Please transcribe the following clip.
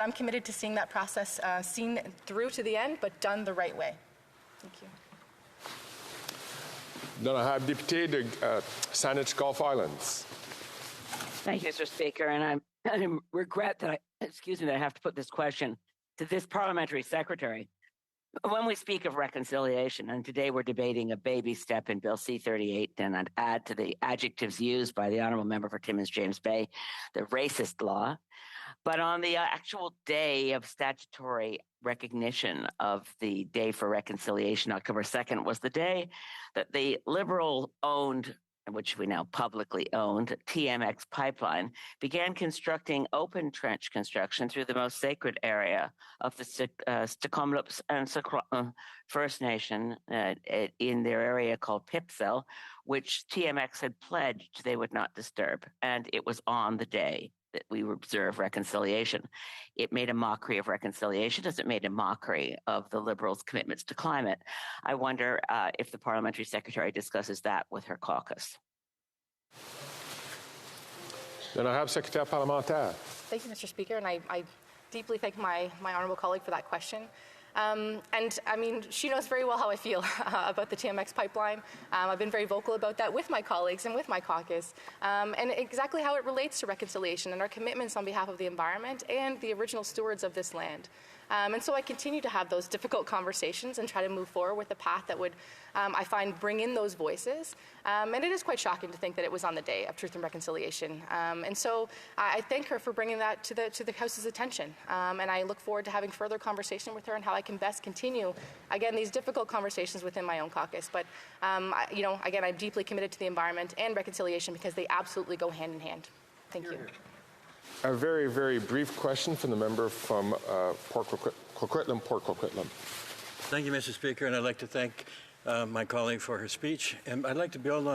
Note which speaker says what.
Speaker 1: I'm committed to seeing that process seen through to the end, but done the right way. Thank you.
Speaker 2: Then I have Député de Saanich Gulf Islands.
Speaker 3: Thank you, Mr. Speaker, and I regret that I have to put this question to this parliamentary secretary. When we speak of reconciliation, and today we're debating a baby step in Bill C-38, and I'd add to the adjectives used by the honourable member for Timmins, James Bay, the racist law. But on the actual day of statutory recognition of the Day for Reconciliation, October 2nd, was the day that the Liberal-owned, which we now publicly owned, TMX pipeline, began constructing open trench construction through the most sacred area of the Stk'emlupsemc First Nation in their area called Pipsell, which TMX had pledged they would not disturb. And it was on the day that we observe reconciliation. It made a mockery of reconciliation as it made a mockery of the Liberals' commitments to climate. I wonder if the parliamentary secretary discusses that with her caucus.
Speaker 2: Then I have Secretary Parliamentary.
Speaker 1: Thank you, Mr. Speaker, and I deeply thank my honourable colleague for that question. And I mean, she knows very well how I feel about the TMX pipeline. I've been very vocal about that with my colleagues and with my caucus, and exactly how it relates to reconciliation and our commitments on behalf of the environment and the original stewards of this land. And so I continue to have those difficult conversations and try to move forward with a path that would, I find, bring in those voices. And it is quite shocking to think that it was on the day of Truth and Reconciliation. And so I thank her for bringing that to the House's attention. And I look forward to having further conversation with her on how I can best continue, again, these difficult conversations within my own caucus. But, you know, again, I'm deeply committed to the environment and reconciliation because they absolutely go hand in hand. Thank you.
Speaker 2: A very, very brief question from the member from Port Coquitlam.
Speaker 4: Thank you, Mr. Speaker, and I'd like to thank my colleague for her speech. And I'd like to build on